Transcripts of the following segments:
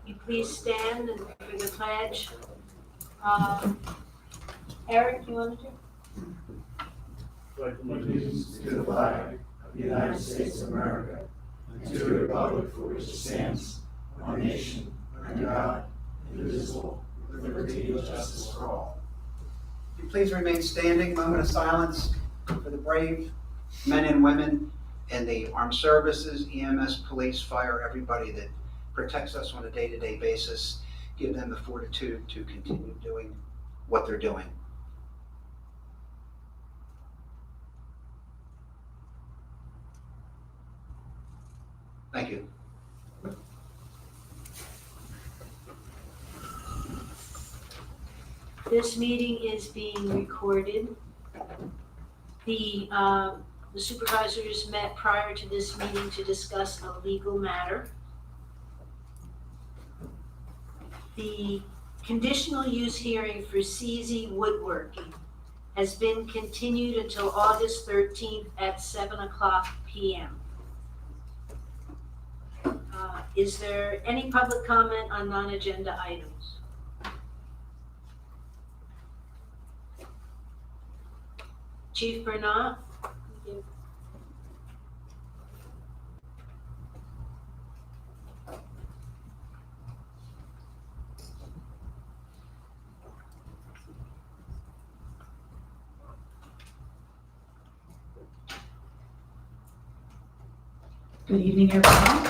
you please stand and for the pledge. Eric, you want to do? Pledge allegiance to the flag of the United States of America and to the republic for which it stands, one nation, under God, indivisible, with liberty and justice for all. Would you please remain standing? Moment of silence for the brave men and women in the armed services, EMS, police, fire, everybody that protects us on a day-to-day basis. Give them the fortitude to continue doing what they're doing. Thank you. This meeting is being recorded. The supervisors met prior to this meeting to discuss a legal matter. The conditional use hearing for CZ Woodworking has been continued until August 13th at 7:00 p.m. Is there any public comment on non-agenda items? Chief Bernard? Good evening, everyone.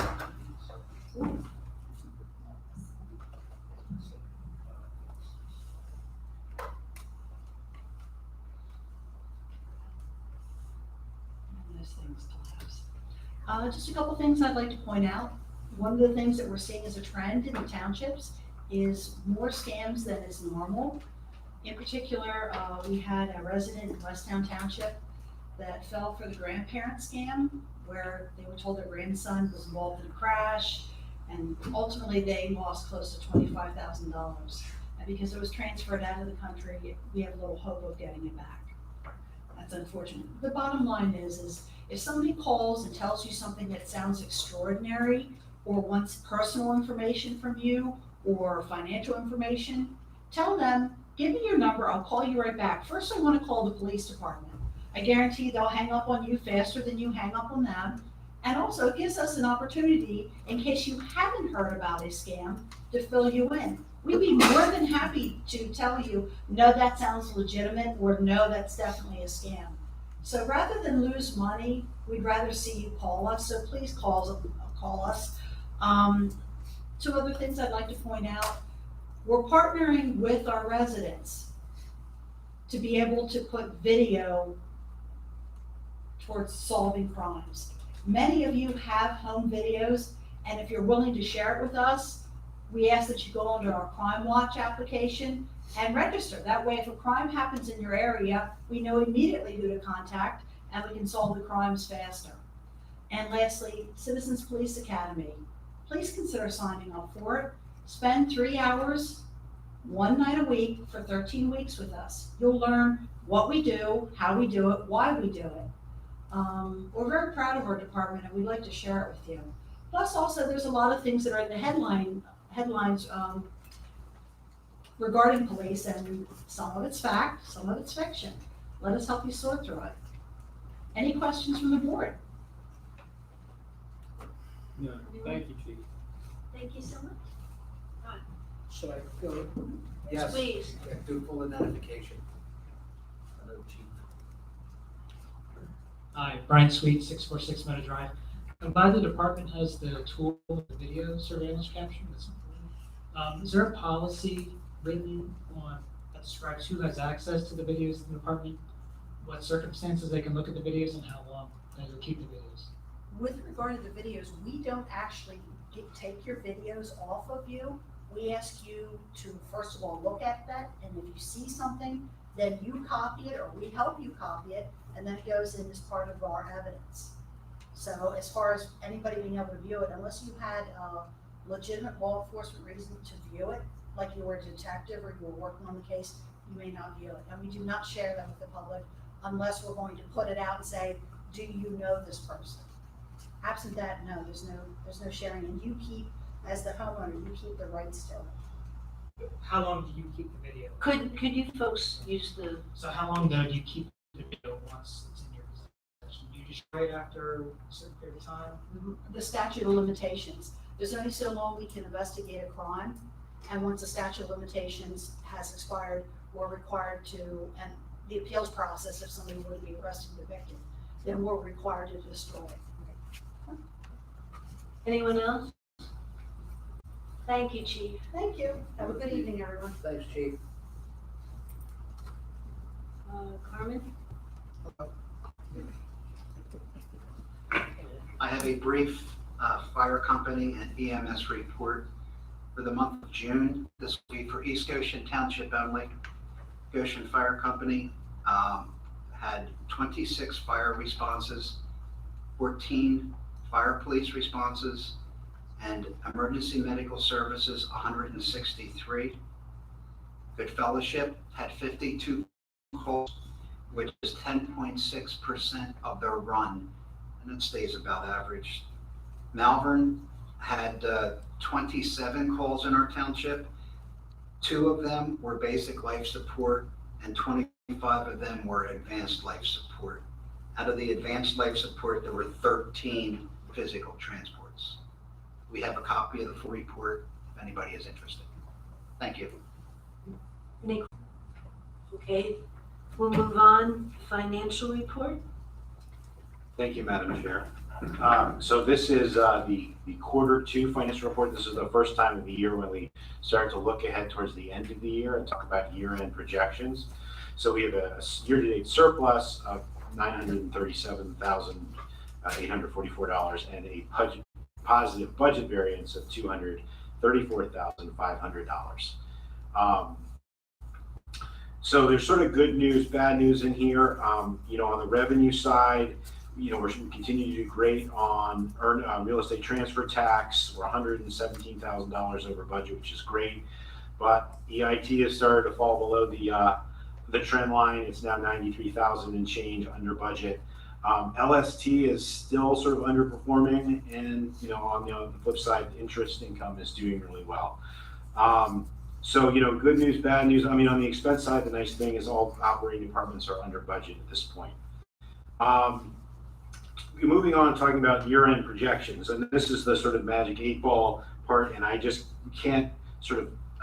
Just a couple things I'd like to point out. One of the things that we're seeing as a trend in the townships is more scams than is normal. In particular, we had a resident in Westtown Township that fell for the grandparent scam, where they were told their grandson was involved in a crash, and ultimately they lost close to $25,000. And because it was transferred out of the country, we have little hope of getting it back. That's unfortunate. The bottom line is if somebody calls and tells you something that sounds extraordinary or wants personal information from you or financial information, tell them, give me your number, I'll call you right back. First, I want to call the police department. I guarantee they'll hang up on you faster than you hang up on them. And also it gives us an opportunity, in case you haven't heard about a scam, to fill you in. We'd be more than happy to tell you, no, that sounds legitimate, or no, that's definitely a scam. So rather than lose money, we'd rather see you call us. So please call us. Two other things I'd like to point out. We're partnering with our residents to be able to put video towards solving crimes. Many of you have home videos, and if you're willing to share it with us, we ask that you go under our Crime Watch application and register. That way, if a crime happens in your area, we know immediately who to contact, and we can solve the crimes faster. And lastly, Citizens Police Academy. Please consider signing up for it. Spend 3 hours, one night a week for 13 weeks with us. You'll learn what we do, how we do it, why we do it. We're very proud of our department, and we'd like to share it with you. Plus, also, there's a lot of things that are in the headlines regarding police, and some of it's fact, some of it's fiction. Let us help you sort through it. Any questions from the board? No, thank you, Chief. Thank you so much. Should I go? Yes. Please. Do full identification. Hello, Chief. Hi, Brian Sweet, 646 Meadow Drive. I'm glad the department has the tool, the video surveillance capture. Is there a policy written on that describes who has access to the videos in the department, what circumstances they can look at the videos, and how long they will keep the videos? With regard to the videos, we don't actually take your videos off of you. We ask you to, first of all, look at that, and if you see something, then you copy it, or we help you copy it, and then it goes in as part of our evidence. So as far as anybody being able to view it, unless you had a legitimate law enforcement reason to view it, like you were a detective or you were working on the case, you may not view it. And we do not share that with the public unless we're going to put it out and say, do you know this person? Absent that, no, there's no sharing, and you keep as the homeowner, you keep the rights to it. How long do you keep the video? Could you folks use the, So how long though do you keep the video once it's in your possession? Do you just right after a certain period of time? The statute of limitations, there's only so long we can investigate a crime, and once the statute of limitations has expired, we're required to, and the appeals process, if somebody were to be arrested and convicted, then we're required to destroy it. anyone else? Thank you, Chief. Thank you. Have a good evening, everyone. Thanks, Chief. Carmen? I have a brief fire company and EMS report for the month of June. This will be for East Goshen Township only. Goshen Fire Company had 26 fire responses, 14 fire police responses, and emergency medical services, 163. Good Fellowship had 52 calls, which is 10.6% of their run, and it stays about average. Malvern had 27 calls in our township. 2 of them were basic life support, and 25 of them were advanced life support. Out of the advanced life support, there were 13 physical transports. We have a copy of the full report if anybody is interested. Thank you. Okay, we'll move on. Financial report? Thank you, Madam Chair. So this is the Q2 financial report. This is the first time of the year when we start to look ahead towards the end of the year and talk about year-end projections. So we have a year-to-date surplus of $937,844 and a positive budget variance of $234,500. So there's sort of good news, bad news in here. On the revenue side, we continue to do great on real estate transfer tax. We're $117,000 over budget, which is great. But EIT has started to fall below the trend line. It's now 93,000 and change under budget. LST is still sort of underperforming, and on the flip side, interest income is doing really well. So good news, bad news. On the expense side, the nice thing is all operating departments are under budget at this point. Moving on, talking about year-end projections, and this is the sort of magic 8-ball part, and I just can't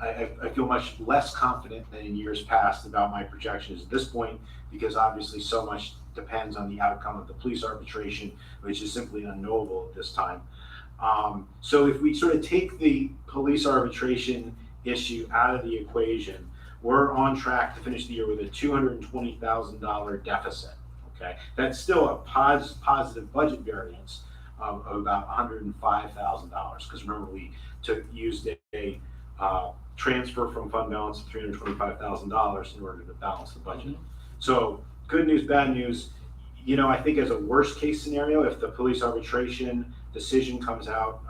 I feel much less confident than in years past about my projections at this point, because obviously so much depends on the outcome of the police arbitration, which is simply unknowable at this time. So if we sort of take the police arbitration issue out of the equation, we're on track to finish the year with a $220,000 deficit. Okay, that's still a positive budget variance of about $105,000, because remember we used a transfer from fund balance of $325,000 in order to balance the budget. So good news, bad news. I think as a worst case scenario, if the police arbitration decision comes out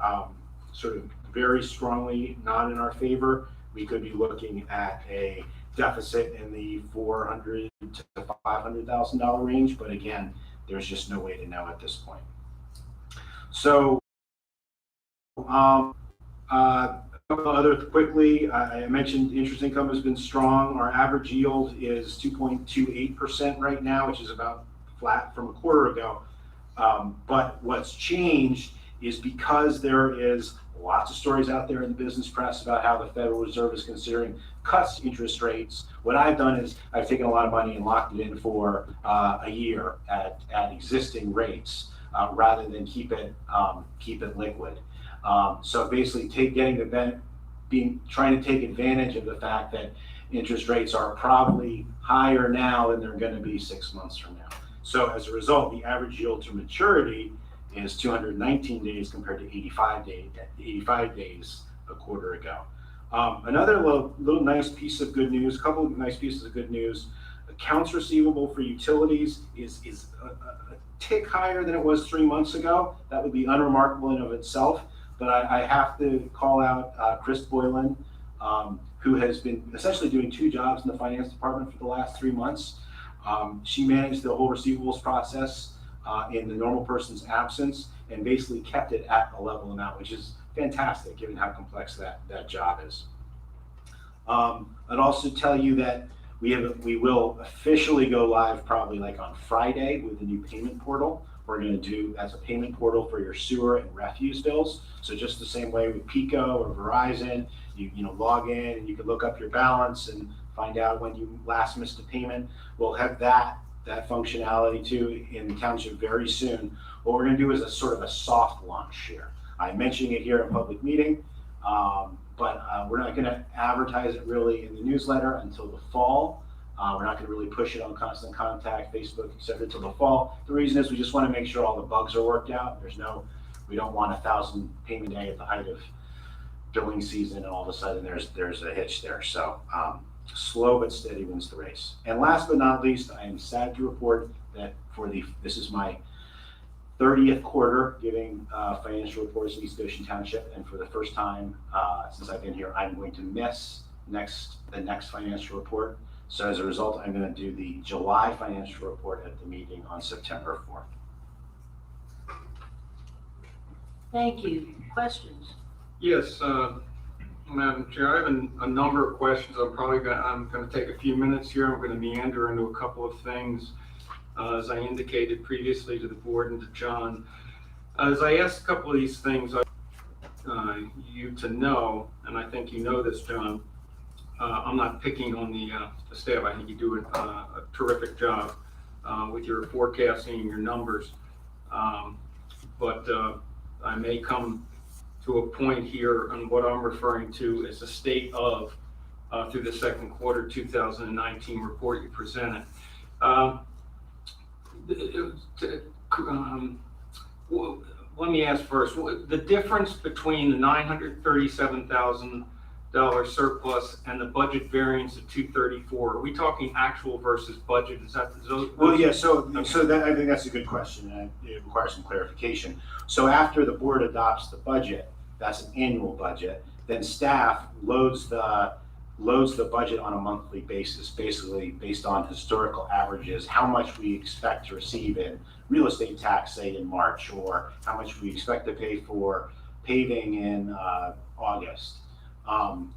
sort of very strongly not in our favor, we could be looking at a deficit in the $400,000 to $500,000 range. But again, there's just no way to know at this point. So, quickly, I mentioned interest income has been strong. Our average yield is 2.28% right now, which is about flat from a quarter ago. But what's changed is because there is lots of stories out there in the business press about how the Federal Reserve is considering cuts interest rates. What I've done is I've taken a lot of money and locked it in for a year at existing rates rather than keep it liquid. So basically, trying to take advantage of the fact that interest rates are probably higher now than they're going to be 6 months from now. So as a result, the average yield to maturity is 219 days compared to 85 days a quarter ago. Another little nice piece of good news, a couple of nice pieces of good news. Accounts receivable for utilities is a tick higher than it was 3 months ago. That would be unremarkable in of itself. But I have to call out Chris Boylan, who has been essentially doing 2 jobs in the finance department for the last 3 months. She managed the whole receivables process in the normal person's absence and basically kept it at a level amount, which is fantastic, given how complex that job is. I'd also tell you that we will officially go live probably like on Friday with the new payment portal. We're going to do, that's a payment portal for your sewer and refuse bills. So just the same way with Pico or Verizon, you log in and you can look up your balance and find out when you last missed a payment. We'll have that functionality too in the township very soon. What we're going to do is a sort of a soft launch here. I'm mentioning it here in public meeting, but we're not going to advertise it really in the newsletter until the fall. We're not going to really push it on Constant Contact, Facebook, etc. until the fall. The reason is we just want to make sure all the bugs are worked out. We don't want 1,000 payment day at the height of billing season, and all of a sudden there's a hitch there. So slow but steady wins the race. And last but not least, I am sad to report that this is my 30th quarter giving financial reports in East Goshen Township, and for the first time since I've been here, I'm going to miss the next financial report. So as a result, I'm going to do the July financial report at the meeting on September 4th. Thank you. Questions? Yes, Madam Chair, I have a number of questions. I'm going to take a few minutes here. I'm going to meander into a couple of things. As I indicated previously to the board and to John, as I asked a couple of these things, you to know, and I think you know this, John, I'm not picking on the staff. I think you do a terrific job with your forecasting and your numbers. But I may come to a point here on what I'm referring to as the state of through the second quarter 2019 report you presented. Let me ask first, the difference between the $937,000 surplus and the budget variance of 234, are we talking actual versus budget? Is that Well, yeah, so that, I think that's a good question, and it requires some clarification. So after the board adopts the budget, that's an annual budget, then staff loads the budget on a monthly basis, basically based on historical averages, how much we expect to receive in real estate tax, say in March, or how much we expect to pay for paving in August. And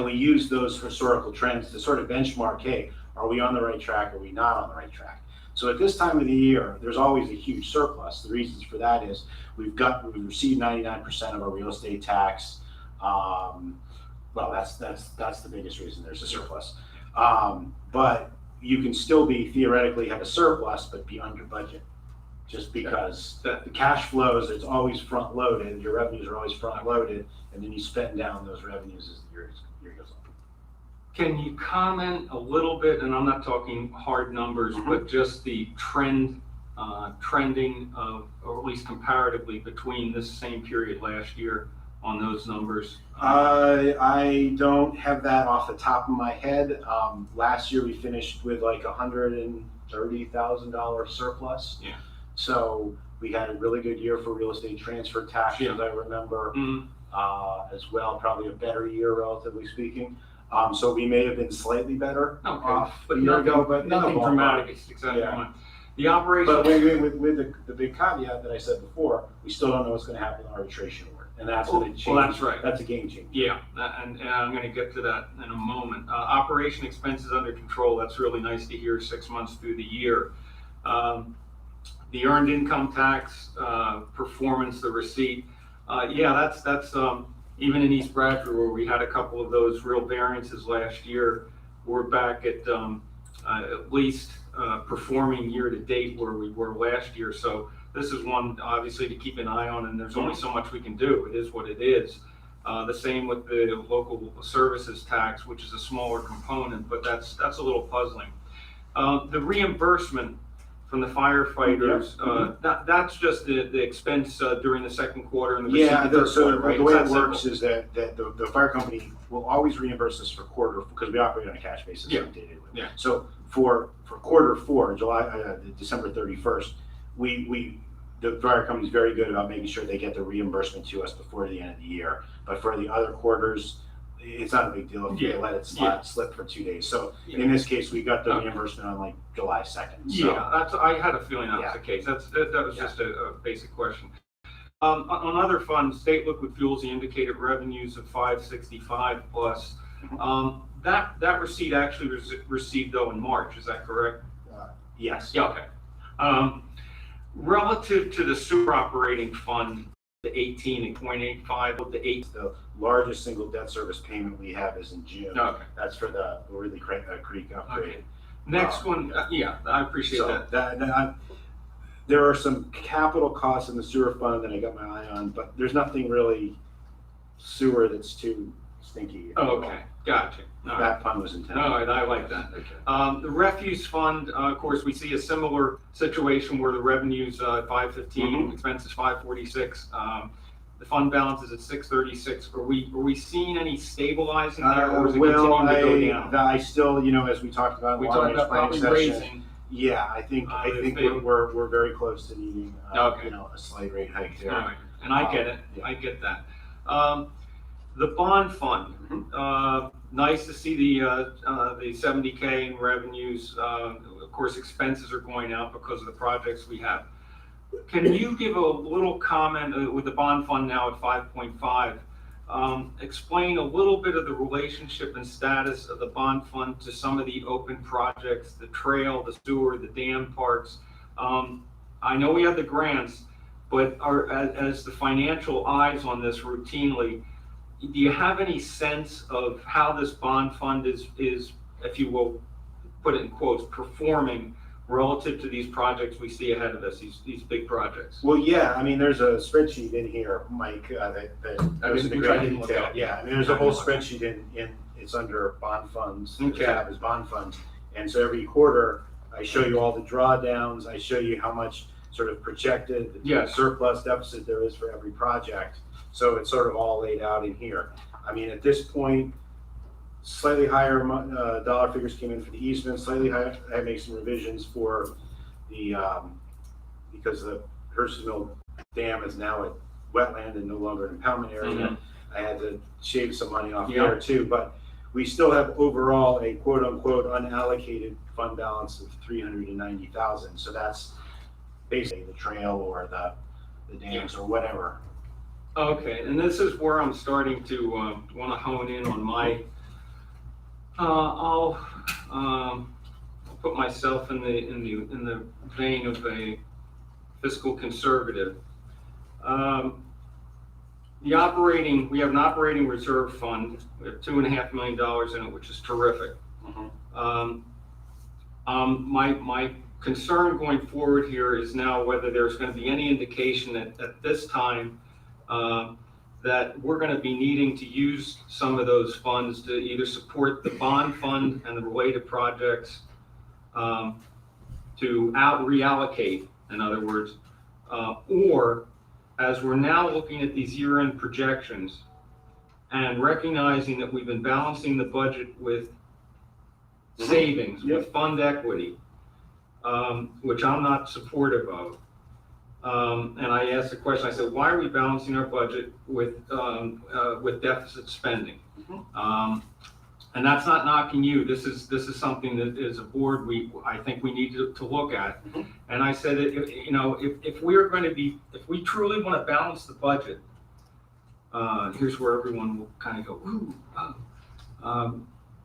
we use those historical trends to sort of benchmark, hey, are we on the right track? Are we not on the right track? So at this time of the year, there's always a huge surplus. The reasons for that is we've received 99% of our real estate tax. Well, that's the biggest reason there's a surplus. But you can still theoretically have a surplus, but be under budget. Just because the cash flows, it's always front loaded, your revenues are always front loaded, and then you spend down those revenues as the year goes on. Can you comment a little bit, and I'm not talking hard numbers, but just the trending of, or at least comparatively, between this same period last year on those numbers? I don't have that off the top of my head. Last year we finished with like $130,000 surplus. Yeah. So we had a really good year for real estate transfer tax, Yeah. as I remember, as well, probably a better year relatively speaking. So we may have been slightly better off but a year nothing, ago, but nothing dramatic. It's exactly right. The operation. But with the big caveat that I said before, we still don't know what's going to happen in the arbitration award, and that's going to change. Well, that's right. That's a game changer. Yeah, and I'm going to get to that in a moment. Operation expenses under control. That's really nice to hear 6 months through the year. The earned income tax performance, the receipt. Yeah, that's even in East Bradford where we had a couple of those real variances last year. We're back at least performing year to date where we were last year. So this is one obviously to keep an eye on, and there's only so much we can do. It is what it is. The same with the local services tax, which is a smaller component, but that's a little puzzling. The reimbursement from the firefighters, that's just the expense during the second quarter and the third quarter, right? The way it works is that the fire company will always reimburse us for quarter, because we operate on a cash basis. Yeah. Yeah. So for quarter four, December 31st, the fire company is very good about making sure they get the reimbursement to us before the end of the year. But for the other quarters, it's not a big deal if they let it slip for 2 days. So in this case, we got the reimbursement on like July 2nd. So. Yeah, I had a feeling that was the case. That was just a basic question. On other funds, state liquid fuels, the indicated revenues of 565 plus. That receipt actually was received though in March, is that correct? Yes. Yeah, okay. Relative to the sewer operating fund, the 18.85 of the 8. The largest single debt service payment we have is in June. Okay. That's for the Worthy Creek upgrade. Okay. Next one, yeah, I appreciate So there are some capital costs in the sewer fund that I got my eye on, but there's nothing really sewer that's too stinky. Oh, okay, gotcha. All right. That fund was intended. All right, I like that. Okay. The refuse fund, of course, we see a similar situation where the revenue's 515, expenses 546. The fund balance is at 636. Are we seeing any stabilizing there, or is it continuing to go down? I still, as we talked about in We the talked about long-range probably planning session, raising. yeah, I think fee. we're very close to needing, Okay. a slight rate hike there. All right, and I get it. Yeah. I get that. The bond fund, nice to see the 70K in revenues. Of course, expenses are going out because of the projects we have. Can you give a little comment with the bond fund now at 5.5? Explain a little bit of the relationship and status of the bond fund to some of the open projects, the trail, the sewer, the dam parks. I know we have the grants, but as the financial eyes on this routinely, do you have any sense of how this bond fund is, if you will put it in quotes, performing relative to these projects we see ahead of us, these big projects? Well, yeah, I mean, there's a spreadsheet in here, Mike, that goes into which I great didn't look detail. at. Yeah, I mean, there's a whole spreadsheet in it's under bond funds. Okay. The tab is bond funds. And so every quarter, I show you all the drawdowns, I show you how much sort of projected Yes. surplus deficit there is for every project. So it's sort of all laid out in here. I mean, at this point, slightly higher dollar figures came in for the easement, slightly higher, I made some revisions for the, because the Hearst Mill Dam is now a wetland and no longer an impoundment area. I had to shave some money off there too, but we still have overall a quote unquote unallocated fund balance of 390,000. So that's basically the trail or the dams or whatever. Okay, and this is where I'm starting to want to hone in on my. I'll put myself in the vein of a fiscal conservative. We have an operating reserve fund. We have $2.5 million in it, which is terrific. My concern going forward here is now whether there's going to be any indication at this time that we're going to be needing to use some of those funds to either support the bond fund and the related projects, to reallocate, in other words, or as we're now looking at these year-end projections and recognizing that we've been balancing the budget with savings, with fund equity, which I'm not supportive of. And I asked the question, I said, why are we balancing our budget with deficit spending? And that's not knocking you. This is something that as a board, I think we need to look at. And I said, if we truly want to balance the budget, here's where everyone will kind of go, ooh, oh.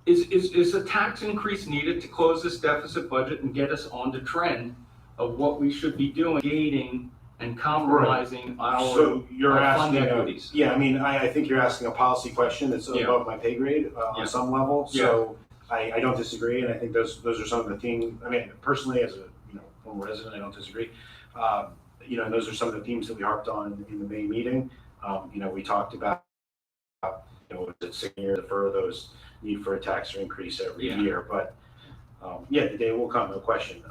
Is a tax increase needed to close this deficit budget and get us on the trend of what we should be doing, gating and compromising So you're our fund asking, equities? yeah, I mean, I think you're asking a policy question that's above my pay grade on some level. So I don't disagree, and I think those are some of the themes. I mean, personally, as a former resident, I don't disagree. And those are some of the themes that we harped on in the May meeting. We talked about, it's 6 years defer those need for a tax increase every year, but the day will come, no question.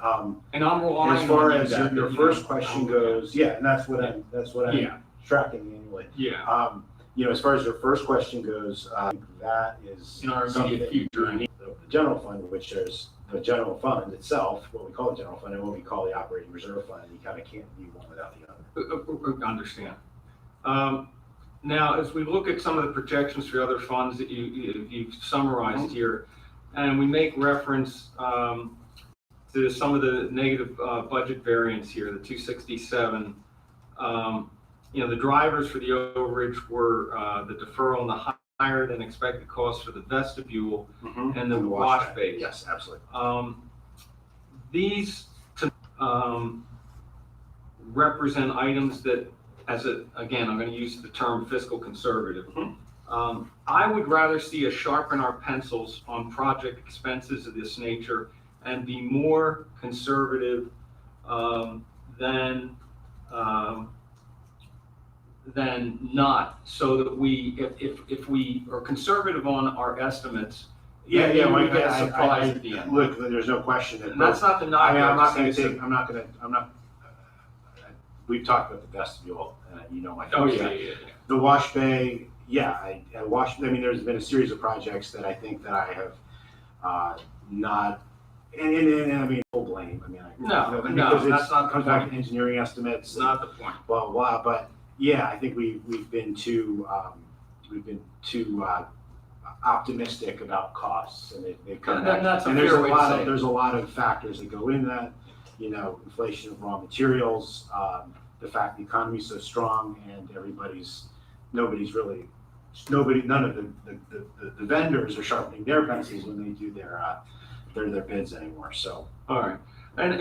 And I'm relying as far on as your first question goes, and that's what I'm tracking annually. As far as your first question goes, that is in our immediate future. The general fund, which there's the general fund itself, what we call the general fund, and what we call the operating reserve fund. You kind of can't be one without the other. Understand. Now, as we look at some of the projections for other funds that you've summarized here, and we make reference to some of the negative budget variance here, the 267. the drivers for the overage were the deferral and the higher than expected costs for the vestibule and the wash bay. Yes, absolutely. These represent items that, again, I'm going to use the term fiscal conservative. I would rather see us sharpen our pencils on project expenses of this nature and be more conservative than not, so that if we are conservative on our estimates, Yeah, then we Mike, get a surprise at the end. Look, there's no question that. And that's not the knock. We've talked about the vestibule, my. Oh, feelings. yeah. The wash bay, there's been a series of projects that I think that I have, not, and full blame, No, because that's not the comes back point. to engineering estimates. It's not the point. Blah, blah, blah, but yeah, I think we've been too optimistic about costs, and they've come back. That's a And there's fair a way to lot say of, it. there's a lot of factors that go in that, inflation of raw materials, the fact the economy's so strong and none of the vendors are sharpening their pencils when they do their bids anymore, so. All right. And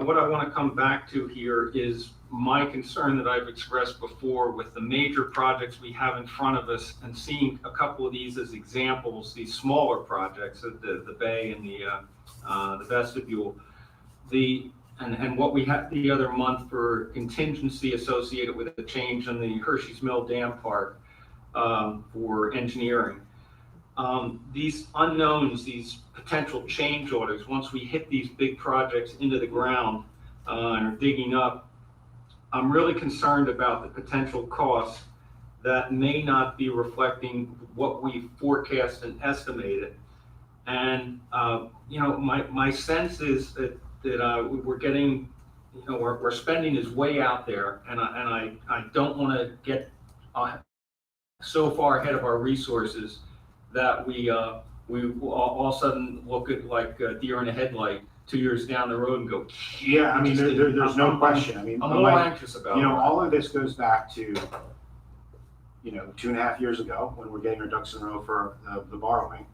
what I want to come back to here is my concern that I've expressed before with the major projects we have in front of us, and seeing a couple of these as examples, these smaller projects, the bay and the vestibule, and what we had the other month for contingency associated with the change in the Hershey's Mill Dam Park for engineering. These unknowns, these potential change orders, once we hit these big projects into the ground and are digging up, I'm really concerned about the potential costs that may not be reflecting what we forecast and estimated. And, my sense is that we're getting, our spending is way out there, and I don't want to get so far ahead of our resources that we all of a sudden look at like a deer in a headlight 2 years down the road and go, Yeah, there's no question. I'm a little anxious about it. all of this goes back to, 2.5 years ago when we're getting our ducks in a row for the borrowing.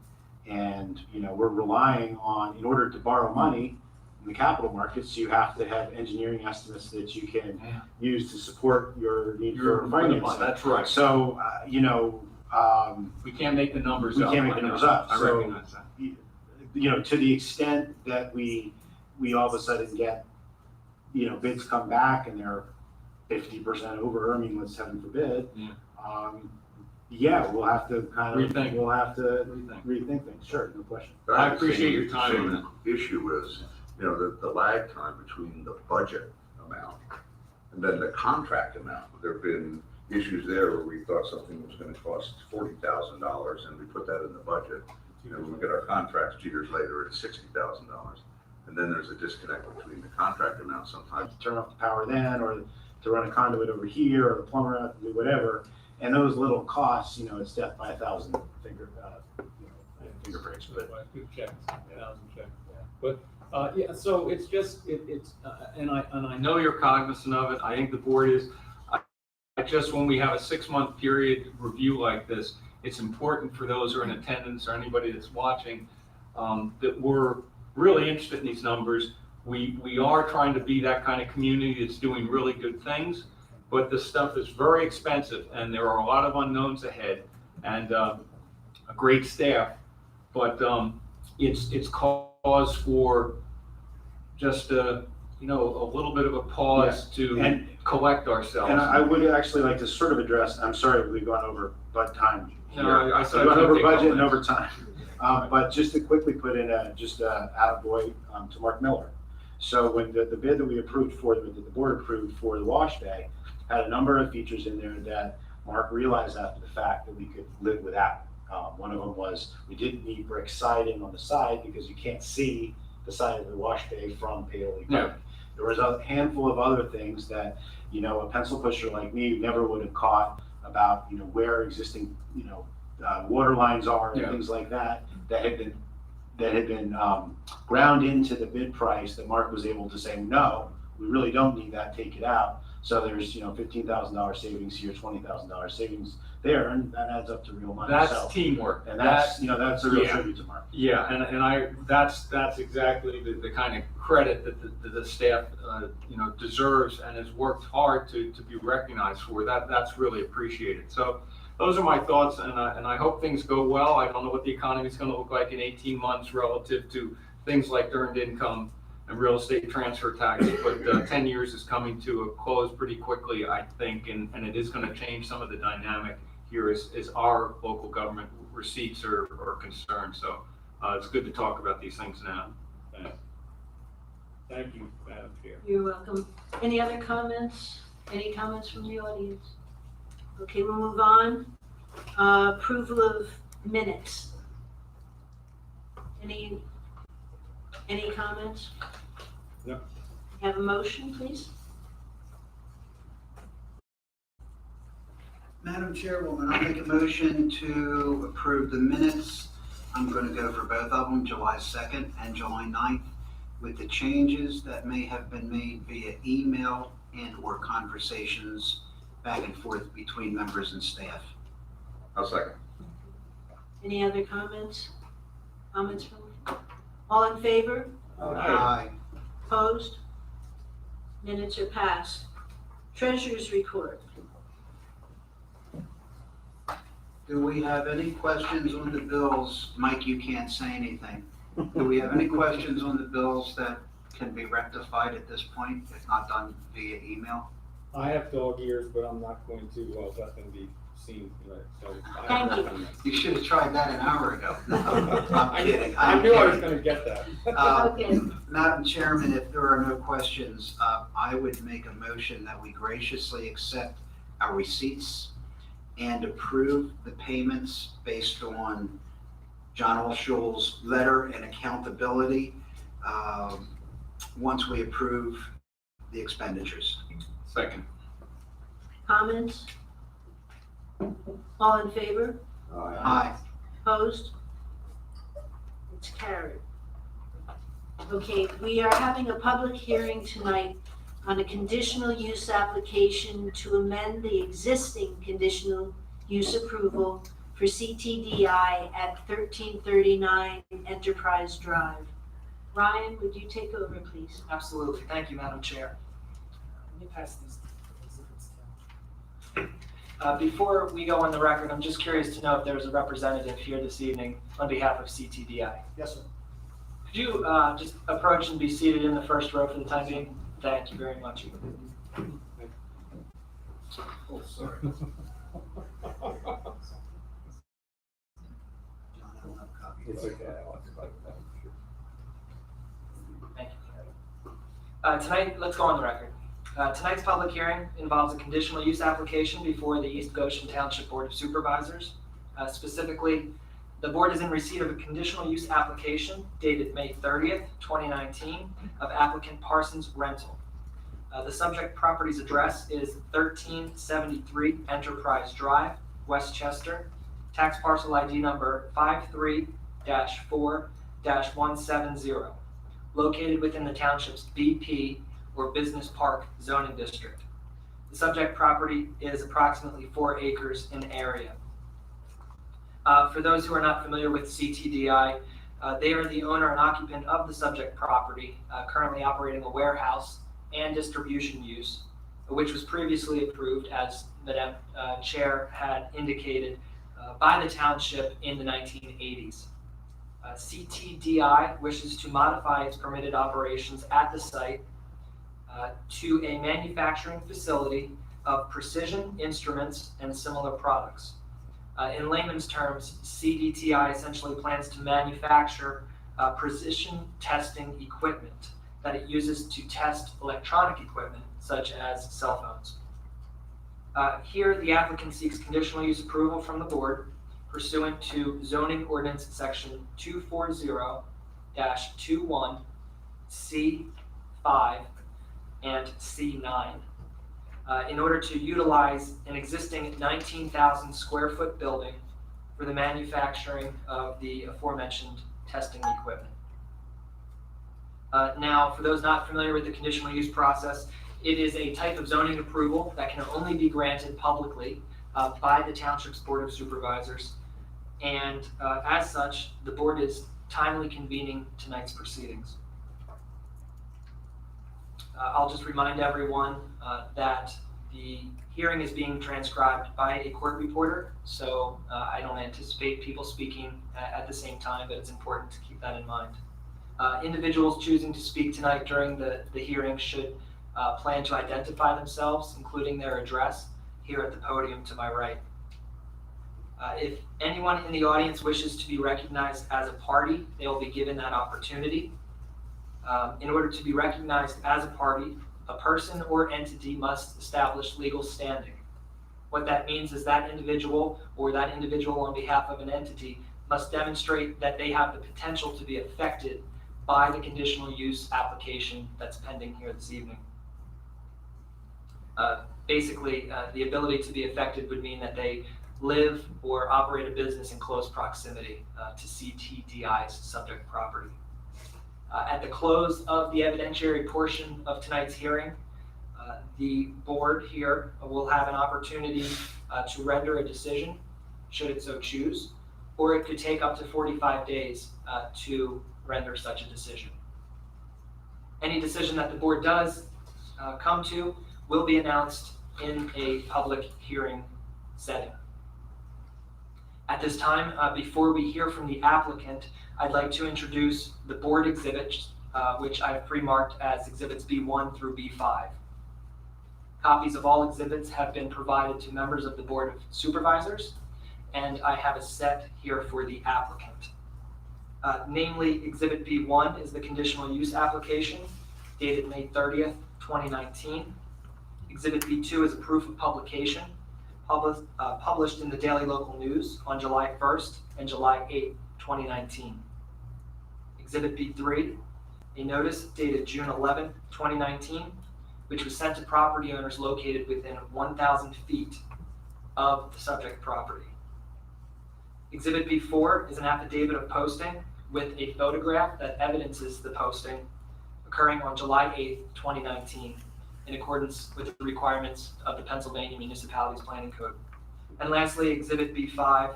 And, we're relying on, in order to borrow money in the capital markets, you have to have engineering estimates that you can use to support your need for financing. That's right. So, We can't make the numbers we up. can't make the numbers up. I So, recognize that. To the extent that we all of a sudden get, bids come back and they're 50% over, let's heaven forbid. We'll have to Rethink. we'll have to Rethink. rethink things, sure, no question. I appreciate your time on that. The issue is, the lag time between the budget amount and then the contract amount. There have been issues there where we thought something was gonna cost $40,000 and we put that in the budget. When we get our contracts 2 years later, it's $60,000. And then there's a disconnect between the contract amount sometimes. To turn off the power then, or to run a conduit over here, or the plumber out to do whatever. And those little costs, it's death by 1,000 finger breaks, but. Good checks, 1,000 checks. But, so it's just, and I I know you're cognizant of it. I think the board is. When we have a 6-month period review like this, it's important for those who are in attendance or anybody that's watching, that we're really interested in these numbers. We are trying to be that kind of community that's doing really good things, but this stuff is very expensive and there are a lot of unknowns ahead, and a great staff, but it's cause for just a little bit of a pause to collect ourselves. And I would actually like to sort of address, I'm sorry, we've gone over time here. No, I said We've gone over take budget and comments. over time. But just to quickly put in attaboy to Mark Miller. So when the bid that we approved for, that the board approved for the wash bay, had a number of features in there that Mark realized after the fact that we could live without. One of them was we didn't need brick siding on the side because you can't see the side of the wash bay from Paoli Park. Yeah. There was a handful of other things that, a pencil pusher like me never would have caught about, where existing, water lines are and Yeah. things like that had been ground into the bid price that Mark was able to say, no, we really don't need that, take it out. So there's, $15,000 savings here, $20,000 savings there, and that adds up to real money. That's So, teamwork. and that's a real yeah. tribute to Mark. Yeah, that's exactly the kind of credit that the staff, deserves and has worked hard to be recognized for. That's really appreciated. So those are my thoughts, and I hope things go well. I don't know what the economy is going to look like in 18 months relative to things like earned income and real estate transfer tax, but 10 years is coming to a close pretty quickly, I think, and it is going to change some of the dynamic here as our local government receipts are concerned. So it's good to talk about these things now. Thanks. Thank you, Madam Chair. You're welcome. Any other comments? Any comments from the audience? Okay, we'll move on. Approval of minutes. Any comments? No. Have a motion, please? Madam Chairwoman, I'll make a motion to approve the minutes. I'm going to go for both of them, July 2nd and July 9th, with the changes that may have been made via email and/or conversations back and forth between members and staff. I'll second. Any other comments? Comments from? All in favor? Aye. Opposed? Minutes are passed. Treasurer's report. Do we have any questions on the bills? Mike, you can't say anything. Do we have any questions on the bills that can be rectified at this point, if not done via email? I have dog ears, but I'm not going to, let them be seen, so. Thank you. You should have tried that an hour ago. I'm kidding. I I'm knew I was kidding. gonna get that. Okay. Madam Chairman, if there are no questions, I would make a motion that we graciously accept our receipts and approve the payments based on John Allschul's letter and accountability, once we approve the expenditures. Second. Comments? All in favor? Aye. Opposed? It's carried. Okay, we are having a public hearing tonight on a conditional use application to amend the existing conditional use approval for CTDI at 1339 Enterprise Drive. Ryan, would you take over, please? Absolutely. Thank you, Madam Chair. Let me pass these. Before we go on the record, I'm just curious to know if there's a representative here this evening on behalf of CTDI. Yes, sir. Could you just approach and be seated in the first row for the time being? Thank you very much. Oh, sorry. It's okay. Thank you. Tonight, let's go on the record. Tonight's public hearing involves a conditional use application before the East Goshen Township Board of Supervisors. Specifically, the board is in receipt of a conditional use application dated May 30th, 2019 of applicant Parsons Rental. The subject property's address is 1373 Enterprise Drive, Westchester, tax parcel ID number 53-4-170, located within the township's BP or Business Park zoning district. The subject property is approximately 4 acres in area. For those who are not familiar with CTDI, they are the owner and occupant of the subject property, currently operating a warehouse and distribution use, which was previously approved, as Madam Chair had indicated, by the township in the 1980s. CTDI wishes to modify its permitted operations at the site to a manufacturing facility of precision instruments and similar products. In layman's terms, CDTI essentially plans to manufacture precision testing equipment that it uses to test electronic equipment such as cell phones. Here, the applicant seeks conditional use approval from the board pursuant to zoning ordinance section 240-21 C5 and C9 in order to utilize an existing 19,000 square foot building for the manufacturing of the aforementioned testing equipment. Now, for those not familiar with the conditional use process, It is a type of zoning approval that can only be granted publicly by the Township's Board of Supervisors. And as such, the board is timely convening tonight's proceedings. I'll just remind everyone that the hearing is being transcribed by a court reporter, so I don't anticipate people speaking at the same time, but it's important to keep that in mind. Individuals choosing to speak tonight during the hearing should plan to identify themselves, including their address, here at the podium to my right. If anyone in the audience wishes to be recognized as a party, they will be given that opportunity. In order to be recognized as a party, a person or entity must establish legal standing. What that means is that individual or that individual on behalf of an entity must demonstrate that they have the potential to be affected by the conditional use application that's pending here this evening. Basically, the ability to be affected would mean that they live or operate a business in close proximity to CTDI's subject property. At the close of the evidentiary portion of tonight's hearing, the board here will have an opportunity to render a decision, should it so choose, or it could take up to 45 days to render such a decision. Any decision that the board does come to will be announced in a public hearing setting. At this time, before we hear from the applicant, I'd like to introduce the board exhibits, which I've pre-marked as exhibits B1 through B5. Copies of all exhibits have been provided to members of the Board of Supervisors, and I have a set here for the applicant. Namely, Exhibit B1 is the conditional use application dated May 30th, 2019. Exhibit B2 is a proof of publication published in the Daily Local News on July 1st and July 8th, 2019. Exhibit B3, a notice dated June 11, 2019, which was sent to property owners located within 1,000 feet of the subject property. Exhibit B4 is an affidavit of posting with a photograph that evidences the posting occurring on July 8, 2019, in accordance with the requirements of the Pennsylvania Municipalities Planning Code. And lastly, Exhibit B5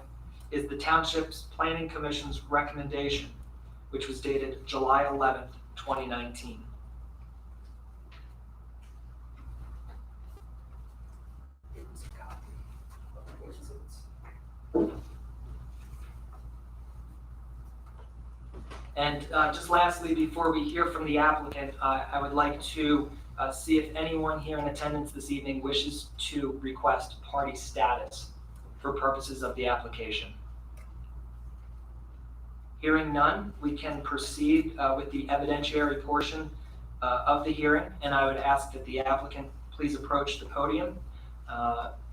is the Township's Planning Commission's recommendation, which was dated July 11th, 2019. And just lastly, before we hear from the applicant, I would like to see if anyone here in attendance this evening wishes to request party status for purposes of the application. Hearing none, we can proceed with the evidentiary portion of the hearing, and I would ask that the applicant please approach the podium,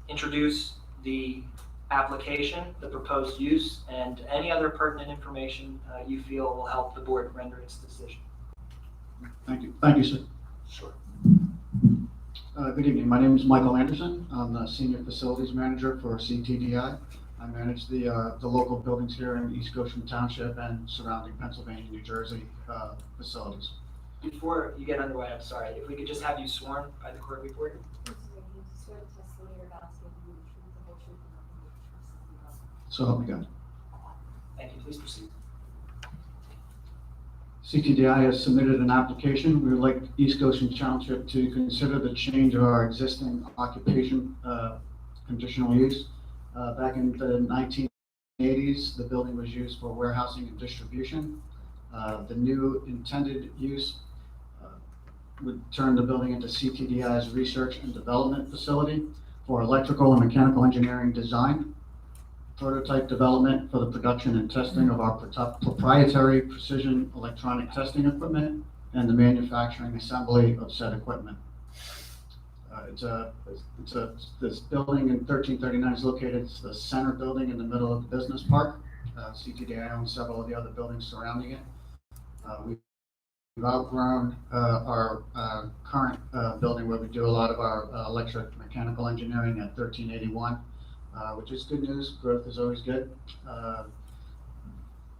introduce the application, the proposed use, and any other pertinent information you feel will help the board render its decision. Thank you. Thank you, sir. Sure. Good evening. My name is Michael Anderson. I'm the Senior Facilities Manager for CTDI. I manage the local buildings here in East Goshen Township and surrounding Pennsylvania, New Jersey facilities. Before you get underway, I'm sorry, if we could just have you sworn by the court reporter? So help me God. Thank you. Please proceed. CTDI has submitted an application. We would like East Goshen Township to consider the change of our existing occupation conditional use. Back in the 1980s, the building was used for warehousing and distribution. The new intended use would turn the building into CTDI's research and development facility for electrical and mechanical engineering design, prototype development for the production and testing of our proprietary precision electronic testing equipment, and the manufacturing assembly of said equipment. This building in 1339 is located, it's the center building in the middle of the business park. CTDI owns several of the other buildings surrounding it. We've outgrown our current building where we do a lot of our electric mechanical engineering at 1381. Which is good news. Growth is always good.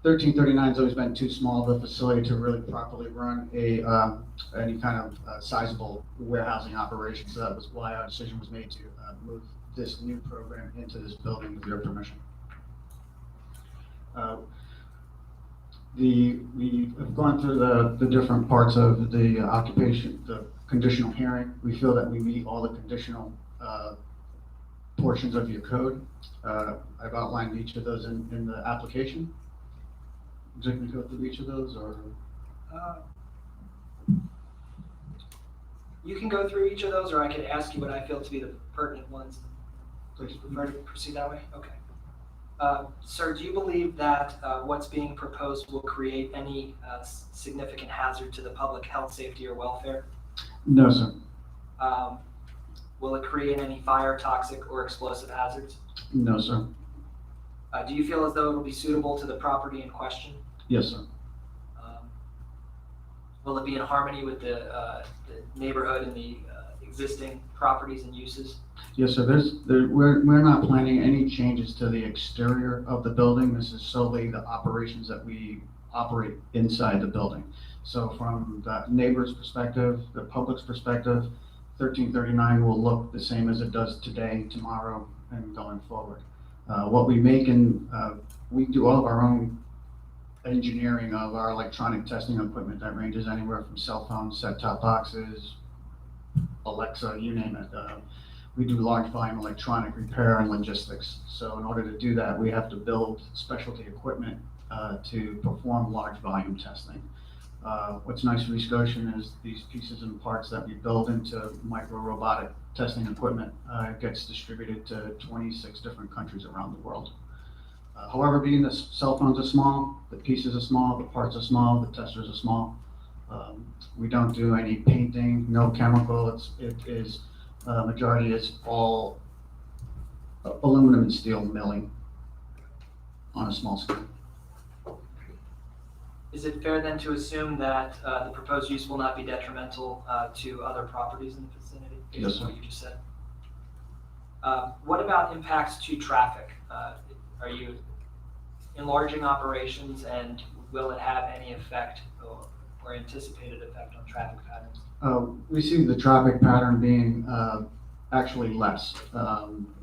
1339 has always been too small of a facility to really properly run any kind of sizable warehousing operation. So that was why our decision was made to move this new program into this building with your permission. We have gone through the different parts of the occupation, the conditional hearing. We feel that we meet all the conditional portions of your code. I've outlined each of those in the application. Would you like me to go through each of those, or? You can go through each of those, or I could ask you what I feel to be the pertinent ones. Please. Prefer to proceed that way? Okay. Sir, do you believe that what's being proposed will create any significant hazard to the public health, safety, or welfare? No, sir. Will it create any fire, toxic, or explosive hazards? No, sir. Do you feel as though it will be suitable to the property in question? Yes, sir. Will it be in harmony with the neighborhood and the existing properties and uses? Yes, sir. We're not planning any changes to the exterior of the building. This is solely the operations that we operate inside the building. So from the neighbor's perspective, the public's perspective, 1339 will look the same as it does today, tomorrow, and going forward. What we make we do all of our own engineering of our electronic testing equipment that ranges anywhere from cell phones, set-top boxes, Alexa, you name it. We do large volume electronic repair and logistics. So in order to do that, we have to build specialty equipment to perform large volume testing. What's nice for East Goshen is these pieces and parts that we build into micro robotic testing equipment gets distributed to 26 different countries around the world. However, being the cell phones are small, the pieces are small, the parts are small, the testers are small. We don't do any painting, no chemical. It is majority is all aluminum and steel milling on a small scale. Is it fair then to assume that the proposed use will not be detrimental to other properties in the vicinity? Based Yes, on sir. what you just said. What about impacts to traffic? Are you enlarging operations, and will it have any effect or anticipated effect on traffic patterns? We see the traffic pattern being actually less.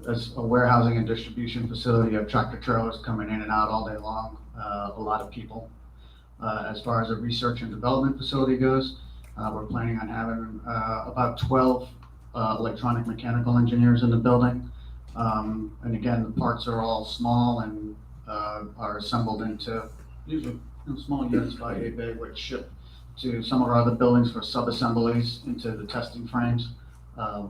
As a warehousing and distribution facility, you have tractor trailers coming in and out all day long, a lot of people. As far as a research and development facility goes, we're planning on having about 12 electronic mechanical engineers in the building. And again, the parts are all small and are assembled into usually small units by 8 big, which ship to some of our other buildings for sub-assemblies into the testing frames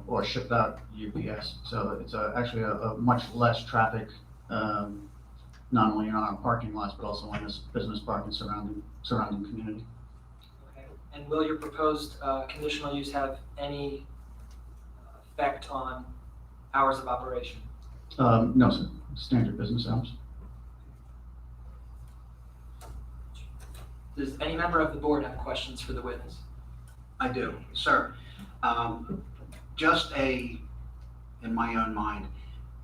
or shipped out UPS. So it's actually a much less traffic, not only in our parking lots, but also in this business park and surrounding community. Okay. And will your proposed conditional use have any effect on hours of operation? No, sir. Standard business hours. Does any member of the board have questions for the witness? I do, sir. In my own mind,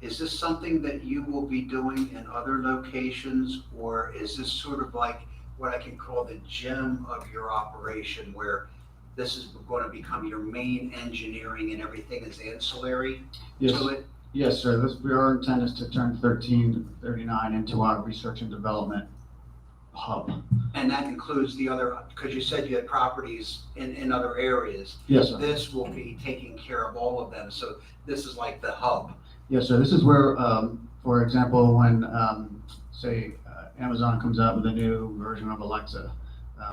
is this something that you will be doing in other locations, or is this sort of like what I can call the gem of your operation, where this is going to become your main engineering and everything is ancillary to it? Yes, sir. Our intent is to turn 1339 into our research and development hub. And that includes the other, because you said you had properties in other areas. Yes, sir. This will be taking care of all of them, so this is like the hub. Yes, sir. This is where, for example, when, say, Amazon comes out with a new version of Alexa,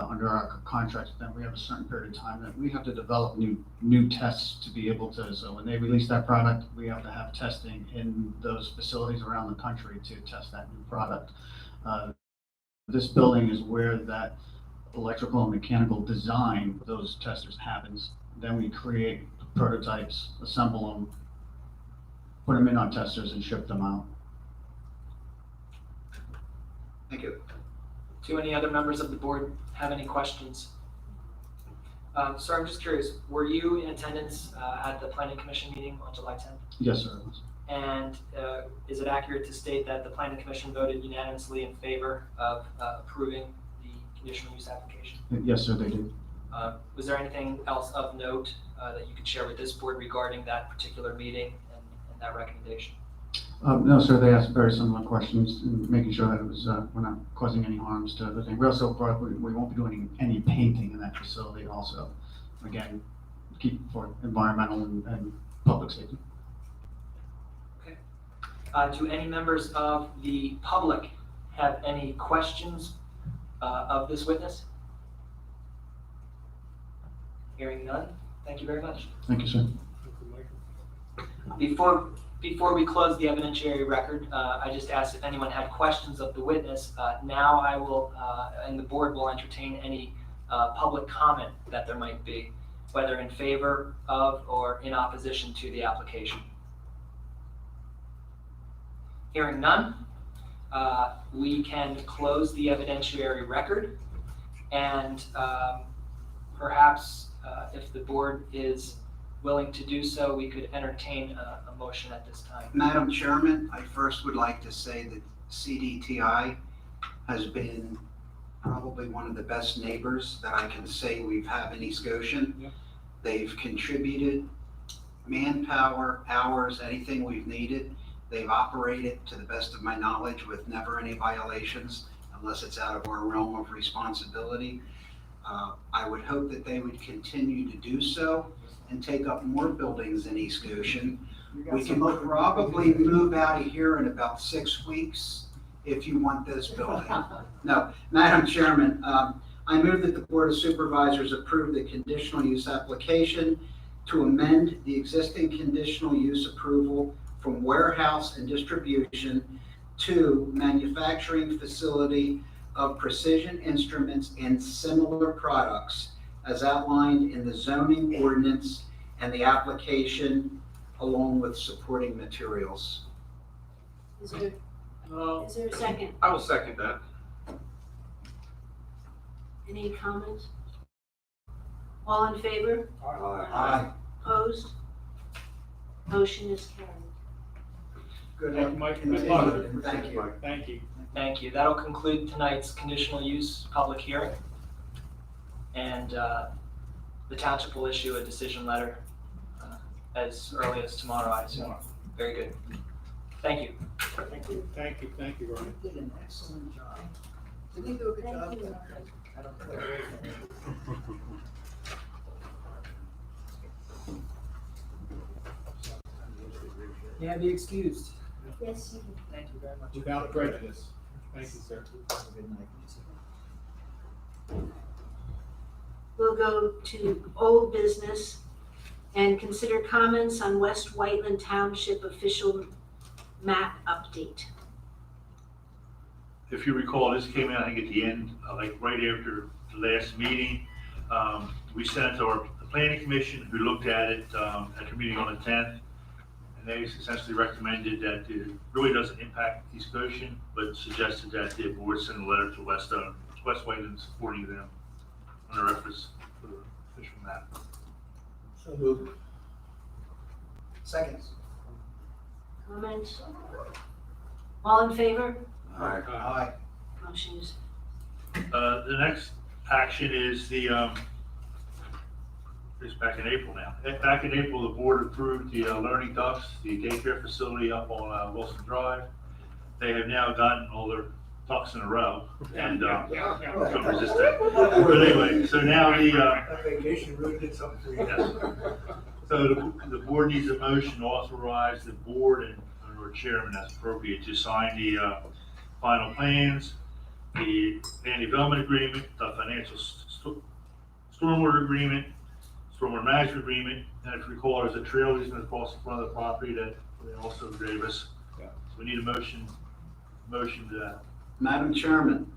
under our contract, then we have a certain period of time that we have to develop new tests to be able to, so when they release that product, we have to have testing in those facilities around the country to test that new product. This building is where that electrical and mechanical design of those testers happens. Then we create prototypes, assemble them, put them in our testers and ship them out. Thank you. Do any other members of the board have any questions? Sir, I'm just curious, were you in attendance at the planning commission meeting on July 10th? Yes, sir. And is it accurate to state that the planning commission voted unanimously in favor of approving the conditional use application? Yes, sir, they did. Was there anything else of note that you could share with this board regarding that particular meeting and that recommendation? No, sir, they asked very similar questions, and making sure that it was, we're not causing any harms to the thing. We also brought, we won't be doing any painting in that facility also. Again, keep for environmental and public safety. Do any members of the public have any questions of this witness? Hearing none, thank you very much. Thank you, sir. Before we close the evidentiary record, I just asked if anyone had questions of the witness. Now I will, and the board will entertain any public comment that there might be, whether in favor of or in opposition to the application. Hearing none, we can close the evidentiary record, and perhaps if the board is willing to do so, we could entertain a motion at this time. Madam Chairman, I first would like to say that CDTI has been probably one of the best neighbors that I can say we've had in East Goshen. Yeah. They've contributed manpower, hours, anything we've needed. They've operated, to the best of my knowledge, with never any violations, unless it's out of our realm of responsibility. I would hope that they would continue to do so and take up more buildings in East Goshen. We can probably move out of here in about 6 weeks if you want this building. No, Madam Chairman, I move that the Board of Supervisors approve the conditional use application to amend the existing conditional use approval from warehouse and distribution to manufacturing facility of precision instruments and similar products as outlined in the zoning ordinance and the application along with supporting materials. Is there a second? I will second that. Any comments? All in favor? Aye. Opposed? Motion is carried. Good Thank luck. you, Mike. in the Good luck. future. Thank you. Thank you. Thank you. That'll conclude tonight's conditional use public hearing. And the township will issue a decision letter as early as tomorrow, I assume. Very good. Thank you. Thank you, Ryan. Did an excellent job. Didn't he do a good job? Thank you. I don't know. Yeah, be excused. Yes, you Thank you very much. Without prejudice. Thank you, sir. We'll go to old business and consider comments on West Whiteland Township official map update. If you recall, this came out, I think, at the end, like right after the last meeting. We sent it to the planning commission, who looked at it at the meeting on the 10th. And they essentially recommended that it really doesn't impact East Goshen, but suggested that the board send a letter to West Whiteland supporting them on a reference for the official map. So moved. Seconds. Comments? All in favor? Aye. Motion is, The next action is it's back in April now. Back in April, the board approved the Learning Ducks, the daycare facility up on Wilson Drive. They have now gotten all their ducks in a row and couldn't resist that. But anyway, so now That vacation really did something for you. yes. So the board needs a motion to authorize the board and or chairman as appropriate to sign the final plans, the land development agreement, the financial stormwater agreement, stormwater management agreement, and if you recall, there's a trail easement across the front of the property that they also gave us. Yeah. So we need a motion to that. Madam Chairman,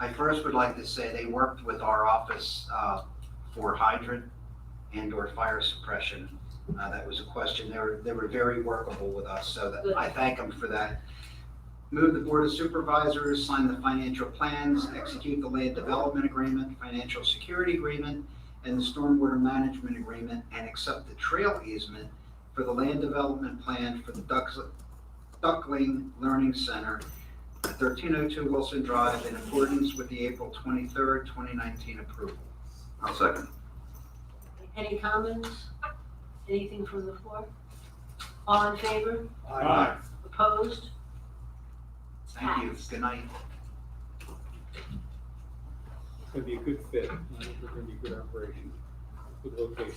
I first would like to say they worked with our office for hydrant and or fire suppression. That was a question. They were very workable with us, so that I thank them for that. Move the Board of Supervisors, sign the financial plans, execute the land development agreement, financial security agreement, and the stormwater management agreement, and accept the trail easement for the land development plan for the Duckling Learning Center at 1302 Wilson Drive in accordance with the April 23rd, 2019 approval. I'll second. Any comments? Anything from the floor? All in favor? Aye. Opposed? Thank you. Good night. It's gonna be a good fit. I think it's gonna be a good operation, good location.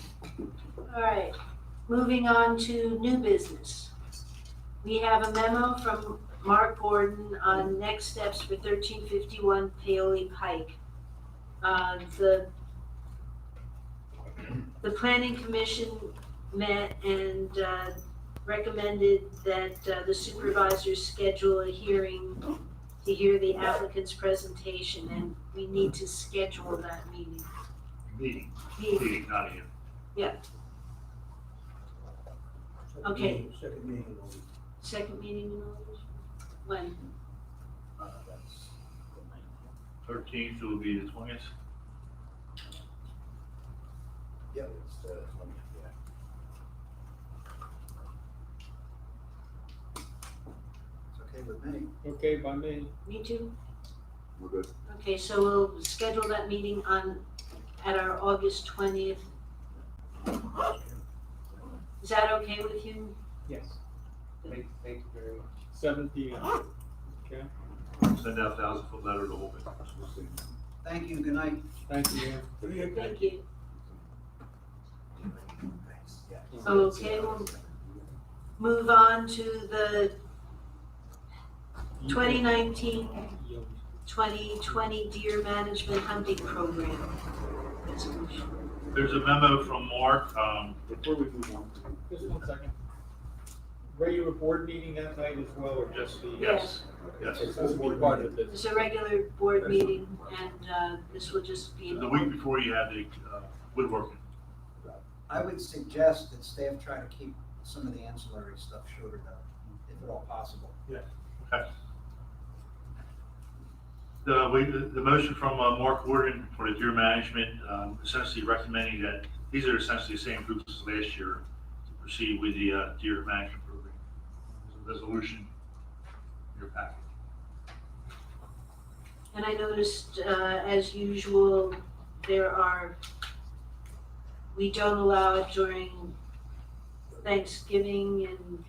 All right, moving on to new business. We have a memo from Mark Gordon on next steps for 1351 Paoli Pike. The planning commission met and recommended that the supervisors schedule a hearing to hear the applicant's presentation, and we need to schedule that meeting. Meeting. not here. Yeah. Okay. Second meeting. Second meeting in August? When? That's 13th will be the 20th. Yep, it's the 20th, yeah. It's okay with me. Okay, by me. Me too? We're good. Okay, so we'll schedule that meeting at our August 20th. Is that okay with you? Yes. Thank you very much. 7 p.m. Okay, Send out 1,000-foot letter to hold it. Thank you. Good night. thank you, Mayor. Thank you. Okay, we'll move on to the 2019-2020 Deer Management Hunting Program. Resolution. There's a memo from Mark, Before we move on, just 1 second. Regular board meeting that night as well, or just the? Yes. yes. This will be part of It's a regular board meeting, and this will just be. The week before you have the woodworking. I would suggest that staff try to keep some of the ancillary stuff shorter though, if at all possible. Okay. The motion from Mark Gordon for the deer management, essentially recommending that these are essentially the same groups as last year to proceed with the deer management program. There's a resolution in your packet. And I noticed, as usual, we don't allow it during Thanksgiving and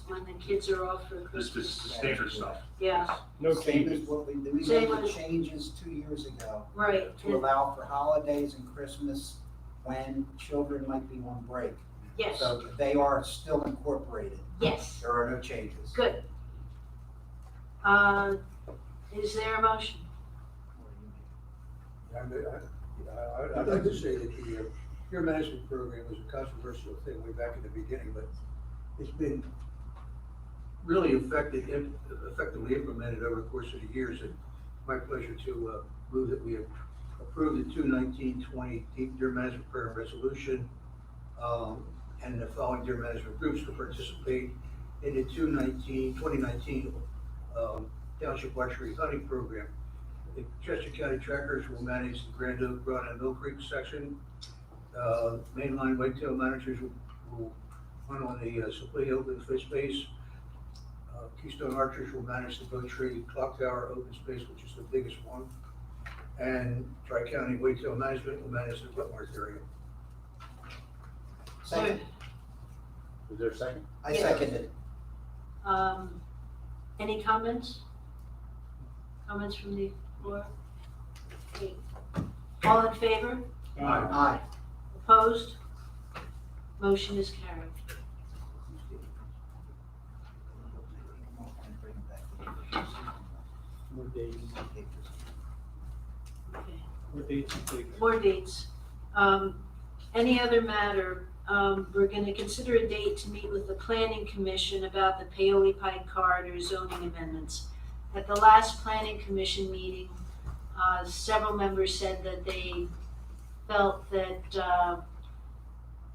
when the kids are off for This Christmas. is the standard stuff. Yeah, No Same as changes. what we made Same the as- changes 2 years ago right. to allow for holidays and Christmas when children might be on break. Yes, So they are still incorporated. yes, There are no changes. good. Is there a motion? I'd like to say that the peer management program was a controversial thing way back in the beginning, but it's been really effectively implemented over the course of the years. And my pleasure to move that we approve the 2019-20 deer management program resolution and the following deer management groups to participate in the 2019 Township Archery Hunting Program. The Chester County Trackers will manage the Grand Oak, Broad and Mill Creek section. Mainline whitetail managers will hunt on the Supply open fish space. Keystone Archers will manage the Bow Tree Clock Tower open space, which is the biggest one. And Tri-County Whitetail Management will manage the Wetmarsh area. Second. Is there a second? I Yeah. second it. Any comments? Comments from the floor? Okay. All in favor? Aye. Opposed? Motion is carried. More dates, Okay. more dates and dates. More dates. Any other matter, we're gonna consider a date to meet with the planning commission about the Paoli Pike corridor zoning amendments. At the last planning commission meeting, several members said that they felt that,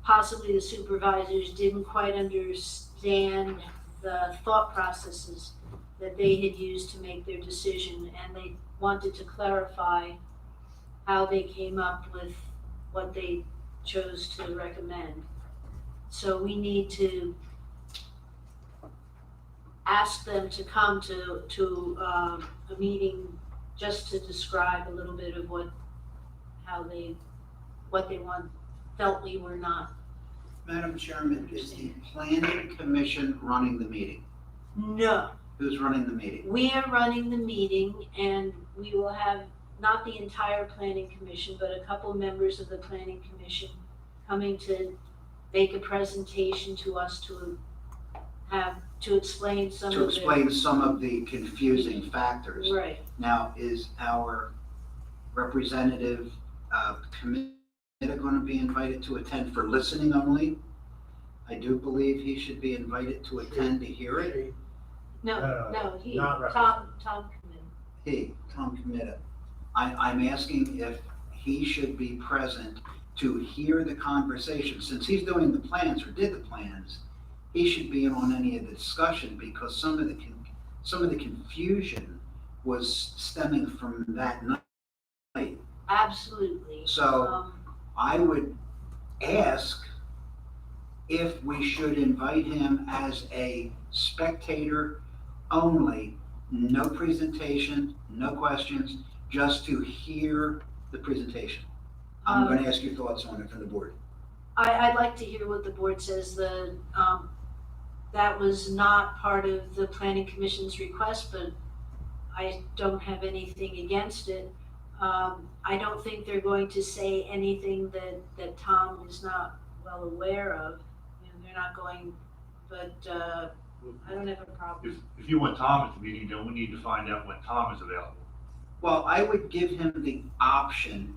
possibly the supervisors didn't quite understand the thought processes that they had used to make their decision, and they wanted to clarify how they came up with what they chose to recommend. So we need to ask them to come to a meeting just to describe a little bit of what they felt we were not. Madam Chairman, is the planning commission running the meeting? No, Who's running the meeting? we are running the meeting and we will have not the entire planning commission, but a couple members of the planning commission coming to make a presentation to us to explain some of To the. explain some of the confusing factors. Right. Now, is our representative committee going to be invited to attend for listening only? I do believe he should be invited to attend to hear it. No, not Tom committed. Tom Committa. I'm asking if he should be present to hear the conversation. Since he's doing the plans or did the plans, he should be in on any of the discussion because some of the confusion was stemming from that night. Absolutely. So I would ask if we should invite him as a spectator only, no presentation, no questions, just to hear the presentation. I'm going to ask your thoughts on it from the board. I'd like to hear what the board says. That was not part of the planning commission's request, but I don't have anything against it. I don't think they're going to say anything that Tom is not well aware of. They're not going, but I don't have a problem. If you want Tom at the meeting, then we need to find out when Tom is available. Well, I would give him the option,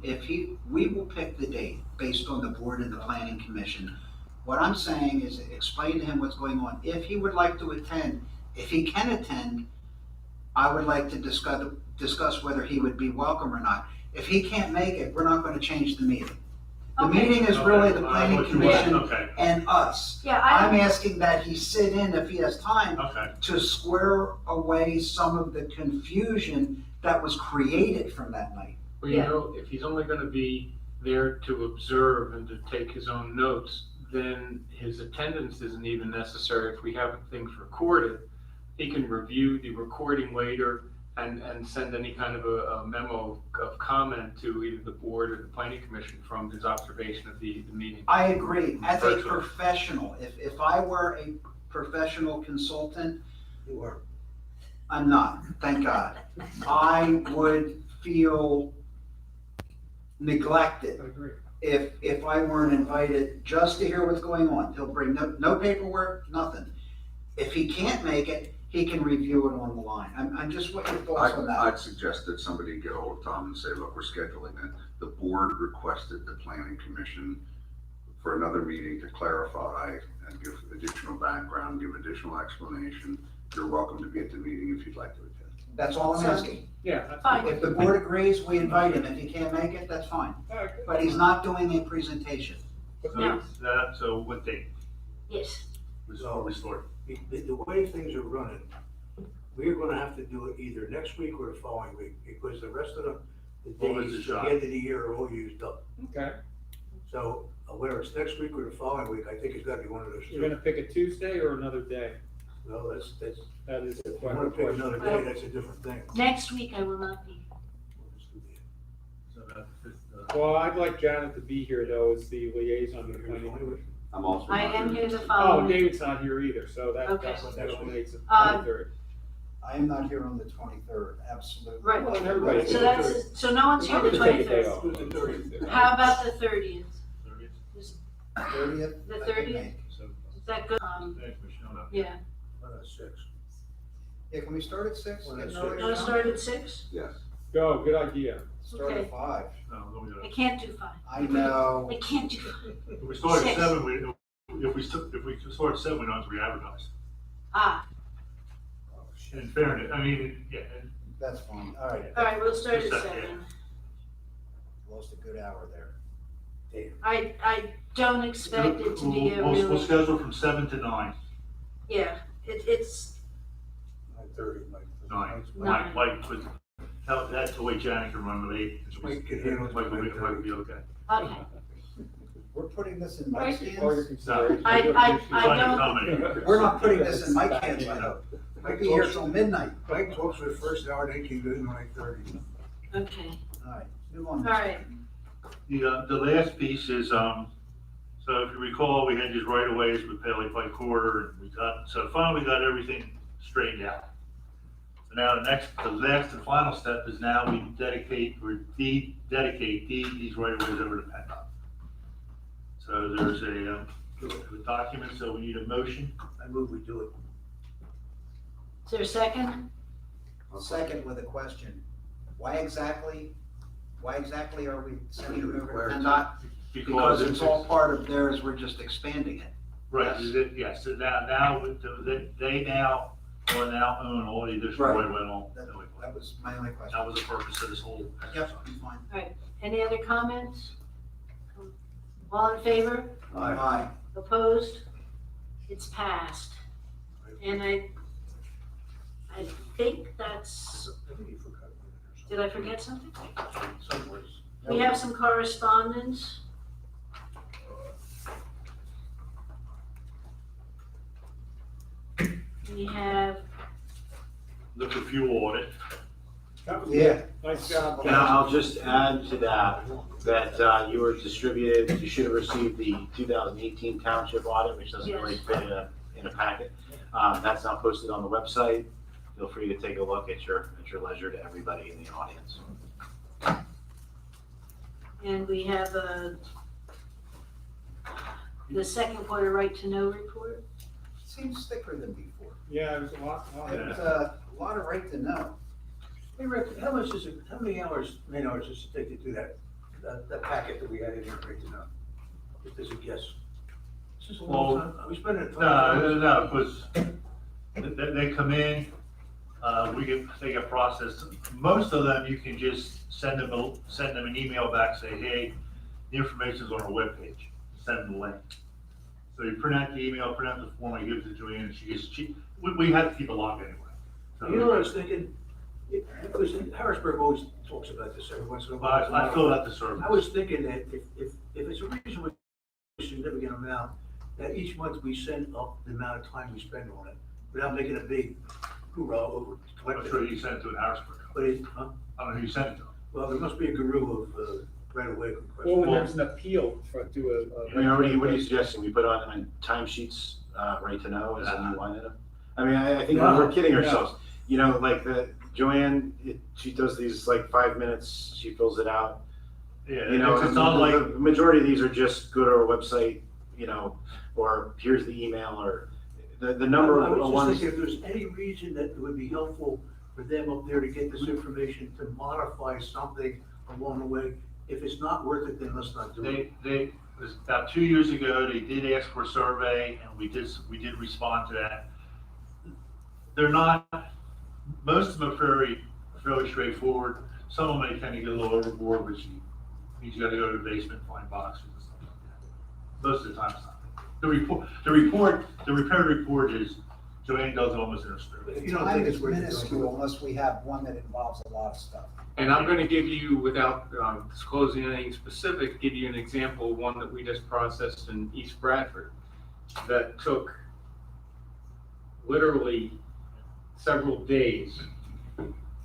we will pick the date based on the board and the planning commission. What I'm saying is explain to him what's going on. If he would like to attend, if he can attend, I would like to discuss whether he would be welcome or not. If he can't make it, we're not going to change the meeting. The Okay. meeting is really the planning What you want, commission okay, and us. Yeah, I'm asking that he sit in if he has time okay. to square away some of the confusion that was created from that night. Well, Yeah. if he's only gonna be there to observe and to take his own notes, then his attendance isn't even necessary. If we have things recorded, he can review the recording later and send any kind of a memo of comment to either the board or the planning commission from his observation of the meeting. I agree. As a Virtual. professional, if I were a professional consultant, You are. I'm not, thank God. I would feel neglected I agree. if I weren't invited just to hear what's going on. He'll bring no paperwork, nothing. If he can't make it, he can review it on the line. I'm just, what your thoughts on that? I'd suggest that somebody get hold of Tom and say, look, we're scheduling it. The board requested the planning commission for another meeting to clarify and give additional background, give additional explanation. You're welcome to be at the meeting if you'd like to attend. That's all I'm asking. Yeah. that's Fine. If the board agrees, we invite him. If he can't make it, that's fine. all right, good. But he's not doing a presentation. No. So what date? Yes. Restore. The way things are running, we're gonna have to do it either next week or the following week, because the rest of the What was days the at shot? the end of the year are all used up. Okay, So whether it's next week or the following week, I think it's gotta be one of those you're two. gonna pick a Tuesday or another day? No, that's, That is the if you wanna pick another day, Well- that's a different thing. Next week I will not be. So that's the fifth, Well, I'd like Janet to be here though, as the liaison to the planning commission. I'm also. I not am here the Oh, following. David's not here either, so Okay. that eliminates it. Uh, 23rd. I am not here on the 23rd, absolutely. Right. Well, everybody- So no one's here the I'm gonna take a day 23rd. off. Who's the 30th? How about the 30th? 30th? The I can 30th? make. so, Is that good? thanks for showing up. Yeah. 6. Yeah, can we start at 6? Well, that's Get an early You wanna start? start at 6? Yes. Go, good idea. Start Okay. at 5. No, no, we don't. I can't do 5. I know. I can't do 5. If we start at Six. 7, if we start at 7, we don't have to re-advertise. Ah, Oh, shit. In fairness, I mean, yeah, and That's fine. All right. all right, we'll start at Just that, 7. Lost a good hour there. Damn. I don't expect it to be a We'll really, schedule from 7 to 9. yeah, it's, 9:30, Mike. 9. Nine. But that's the way Janet can run late. Mike can handle it. Mike will be okay. okay. We're putting this in Mike's hands? I don't, Comment. We're not putting this in Mike's hands, I hope. Might be here till midnight. Mike talks for the first hour, they can do it in 9:30. okay, All right, move on. all right. The last piece is, so if you recall, we had these right of ways with Paley Pike Quarter, and so finally we got everything straightened out. So now the last and final step is now we dedicate these right of ways over to PennDOT. So there's a document, so we need a motion. I move we do it. Is there a second? I'll second with a question. Why exactly are we sending it over to PennDOT? Because it's all part of theirs, we're just expanding it. Right, yes, so now, they now own all the additional Right. right of way along. That was my only question. That was the purpose of this whole Yep, exercise. I'm fine. All right, any other comments? All in favor? Aye. Opposed? It's passed. And I think that's, I think you forgot one or something. did I forget something? Somewhere. We have some correspondence. We have, Liquid fuel audit. Yeah. Nice job. Now, I'll just add to that you were distributed, you should have received the 2018 township audit, which doesn't really fit in a packet. That's now posted on the website. Feel free to take a look at your leisure, to everybody in the audience. and we have the second quarter right to know report. Seems thicker than before. Yeah, there's a lot. It's a lot of right to know. Hey Rick, how many hours, man hours does it take to do that packet that we had in here, right to know? Just as a guess. It's just a long time, are we spending a ton? No, because they come in, they get processed. Most of them, you can just send them an email back, say, hey, the information's on our webpage, send them the link. So you print out the email, print out the form, I give it to Joanne, and we have to keep a log anyway. So, You know what I was thinking? Because Harrisburg always talks about this every once in a while. I filled out the survey. I was thinking that if it's a reasonably significant amount, that each month we send up the amount of time we spend on it, without making a big hoorah over I'm collecting. sure you sent it to an Harrisburg. But it, I don't know who you sent it to. well, there must be a guru of right-of-way Well, requests. when there's an appeal to I mean, what are you suggesting? We put on timesheets, right to know, is that a new line item? I mean, I think we're kidding ourselves. You know, like Joanne, she does these like 5 minutes, she fills it out. Yeah, You know, it's not like, the majority of these are just go to our website, you know, or here's the email, or the number I of was ones. just thinking if there's any reason that it would be helpful for them up there to get this information, to modify something along the way. If it's not worth it, then let's not do it. it was about 2 years ago, they did ask for a survey, and we did respond to that. They're not, most of them are fairly straightforward. Some of them may tend to get a little overboard, which means you gotta go to the basement and find boxes and stuff like that. Most of the time it's not. The repaired report is, Joanne does it almost in her spare. If you don't think it's worth it, don't do Minuscule it. unless we have one that involves a lot of stuff. And I'm gonna give you, without disclosing anything specific, give you an example of one that we just processed in East Bradford that took literally several days.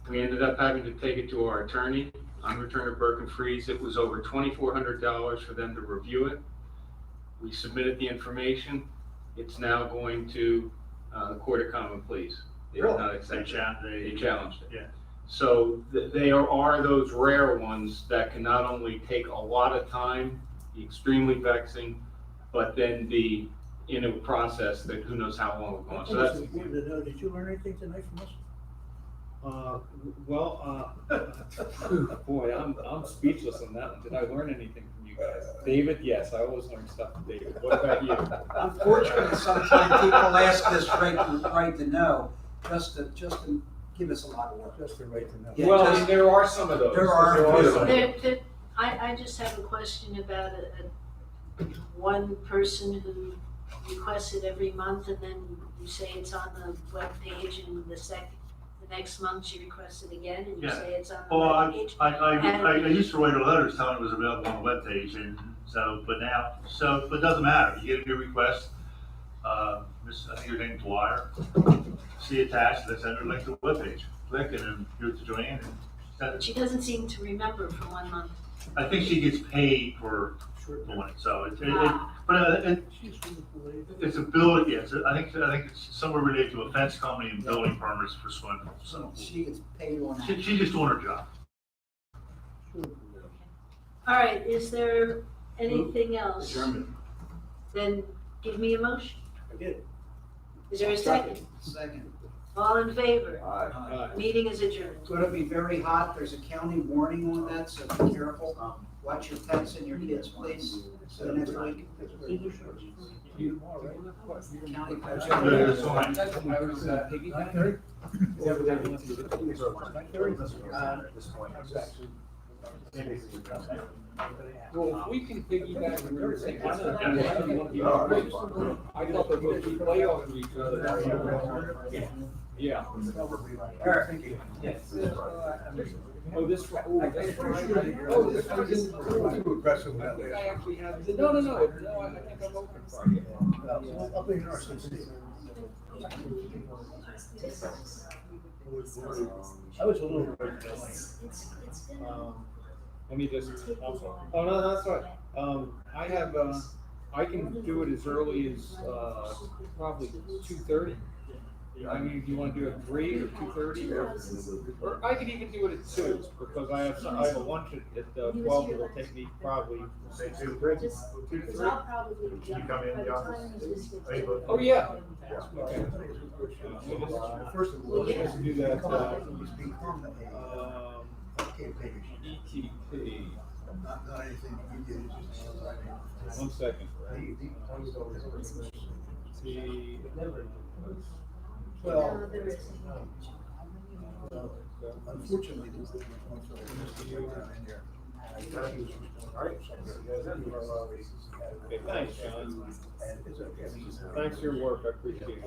We ended up having to take it to our attorney, unreturned Burke and Freeze. It was over $2,400 for them to review it. We submitted the information. It's now going to the Court of Common Pleas. They did not accept it. They challenged it. Yeah. So they are those rare ones that can not only take a lot of time, be extremely vexing, but then be in a process that who knows how long will go on. So that's, important to know. Did you learn anything tonight from us? boy, I'm speechless on that one. Did I learn anything from you guys? David, yes, I always learn stuff from David. What about you? Unfortunately, sometimes people ask this right to know, just to give us a lot of work. Just the right to know. Yeah, Well, I just- mean, there are some of those. There are a few. some. I just have a question about one person who requests it every month, and then you say it's on the webpage, and the next month she requests it again, and you Yeah. say it's on the Well, webpage. I used to write her letters telling it was available on the webpage, and So, but it doesn't matter, you get a new request, I think your name's Dwyer, see attached, they send her a link to the webpage, click and then give it to Joanne and send But it. she doesn't seem to remember for 1 month. I think she gets paid for doing it, so it's a building, yeah, I think it's somewhere related to a fence company and building permits for swimming pools, so. She gets paid on that. She's just doing her job. All right, is there anything else? Adjournment. Then give me a motion. I did. Is there a second? Second. All in favor? Aye. Meeting is adjourned. It's gonna be very hot, there's a county warning on that, so be careful. Watch your pets and your kids, please. See you next week. County pets. That's fine. Well, if we can piggyback on your thing, why not? I thought they would be way off of each other. Yeah. Eric. Yes. Oh, this, oh, that's for sure. Oh, this was Too aggressive. I actually have, no, I think I'm open Friday. I'll be in our city. I was a little worried. Let me just, I'm sorry. Oh, no, that's right. I have, I can do it as early as, probably 2:30. I mean, if you wanna do it 3 or 2:30, or I could even do it at 2, because I have a lunch at 12 that will take me probably. Say 2, 'Cause I'll probably be You come in by the the office? time this gets Are you done. Oh, yeah. Okay. First of all, Well, yeah. let's do that, ETP. not anything you did, just. 1 second. Well, No, there isn't. unfortunately, there's in there. Okay, thanks, John. And it's okay. Thanks for your work, I appreciate it.